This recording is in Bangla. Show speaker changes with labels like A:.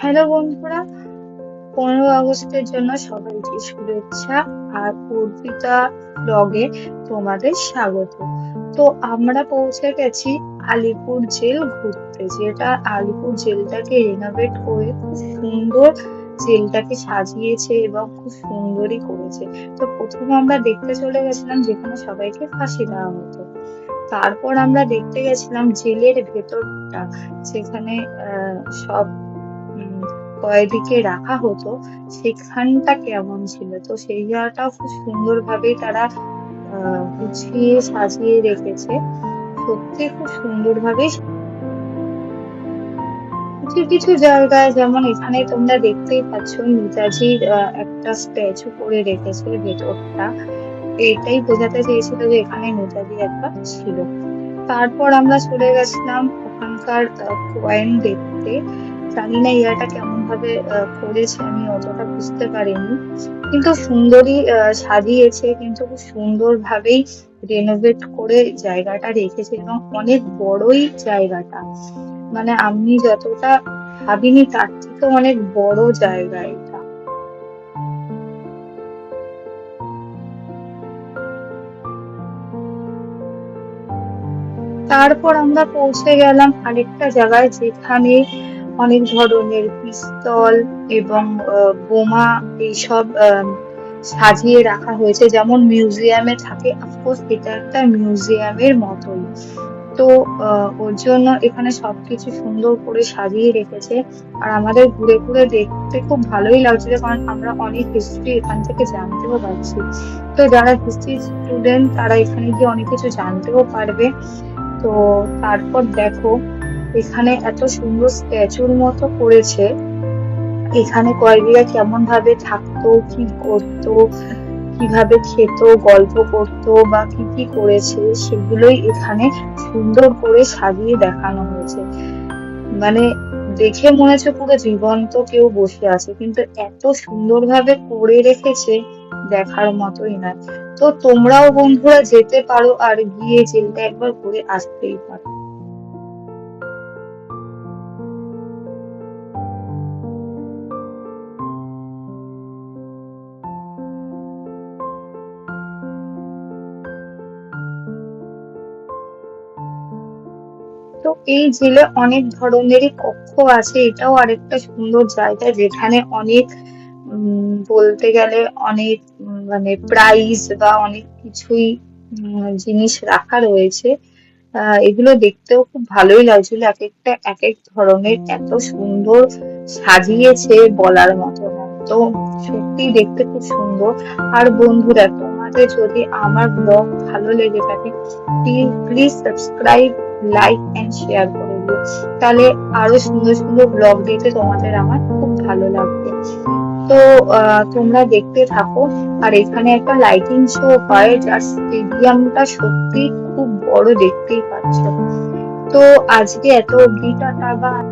A: হ্যালো বন্ধুরা, 15 আগস্টের জন্য সবাইকে শুভেচ্ছা। আর অর্পিতা ব্লগে তোমাদের স্বাগত। তো আমরা পৌঁছে গেছি আলিপুর জেল ঘুরতে, যেটা আলিপুর জেলটাকে রিনোভেট করে খুব সুন্দর জেলটাকে সাজিয়েছে এবং খুব সুন্দরই করেছে। তো প্রথমে আমরা দেখতে চলে গেছিলাম যেখানে সবাইকে ফাঁসি দেওয়া হতো। তারপর আমরা দেখতে গেছিলাম জেলের ভেতরটা, যেখানে সব উম কয়েদিকে রাখা হতো, সেখানটা কেমন ছিল। তো সেই জায়গাটাও খুব সুন্দর ভাবে তারা গুছিয়ে সাজিয়ে রেখেছে, সত্যি খুব সুন্দর ভাবে। কিছু কিছু জায়গায়, যেমন এখানে তোমরা দেখতেই পাচ্ছ, নেতাজির একটা স্ট্যাচু করে রেখেছে ভেতরটা। এটাই বোঝাতে চেয়েছিল যে এখানে নেতাজি একবার ছিল। তারপর আমরা চলে গেছিলাম ওখানকার কয়েন দেখতে। জানি না ইয়াটা কেমন ভাবে করেছে, আমি অতটা বুঝতে পারিনি, কিন্তু সুন্দরই সাজিয়েছে, কিন্তু খুব সুন্দর ভাবেই রেনোভেট করে জায়গাটা রেখেছে এবং অনেক বড়ই জায়গাটা। মানে আমি যতটা ভাবিনি তার থেকে অনেক বড় জায়গা এটা। তারপর আমরা পৌঁছে গেলাম আরেকটা জায়গায়, যেখানে অনেক ধরনের পিস্তল এবং বোমা এইসব সাজিয়ে রাখা হয়েছে, যেমন মিউজিয়ামে থাকে। অফকোর্স এটা একটা মিউজিয়ামের মতোই। তো ওর জন্য এখানে সবকিছু সুন্দর করে সাজিয়ে রেখেছে। আর আমাদের ঘুরে ঘুরে দেখতে খুব ভালোই লাগছিল, কারণ আমরা অনেক হিস্ট্রি এখান থেকে জানতেও পারছি। তো যারা হিস্ট্রি স্টুডেন্ট তারা এখানে গিয়ে অনেক কিছু জানতেও পারবে। তো তারপর দেখো, এখানে এত সুন্দর স্ট্যাচুর মতো করেছে। এখানে কয়েদিরা কেমন ভাবে থাকতো, কি করতো, কিভাবে খেত, গল্প করতো বা কি কি করেছে, সেগুলোই এখানে সুন্দর করে সাজিয়ে দেখানো হয়েছে। মানে দেখে মনে হচ্ছে পুরো জীবন্ত কেউ বসে আছে, কিন্তু এত সুন্দরভাবে করে রেখেছে, দেখার মতোই না। তো তোমরাও বন্ধুরা যেতে পারো আর গিয়ে জেলটা একবার ঘুরে আসতেই পারো। তো এই জেলে অনেক ধরনেরই কক্ষ আছে, এটাও আরেকটা সুন্দর জায়গা, যেখানে অনেক বলতে গেলে অনেক মানে প্রাইজ বা অনেক কিছুই জিনিস রাখা রয়েছে। এগুলো দেখতেও খুব ভালোই লাগছিল, এক একটা এক এক ধরনের এত সুন্দর সাজিয়েছে, বলার মতো না। তো সত্যি দেখতে খুব সুন্দর। আর বন্ধুরা, তোমাদের যদি আমার ব্লগ ভালো লেগে থাকে, please subscribe, like and share করে দিও। তাহলে আরো সুন্দর সুন্দর ব্লগ দিতে তোমাদের আমার খুব ভালো লাগবে। তো তোমরা দেখতে থাকো। আর এখানে একটা লাইটিং শো হয়, যার স্টেডিয়ামটা সত্যি খুব বড়, দেখতেই পাচ্ছ। তো আজকে এত অব্দি, টাটা, বাই।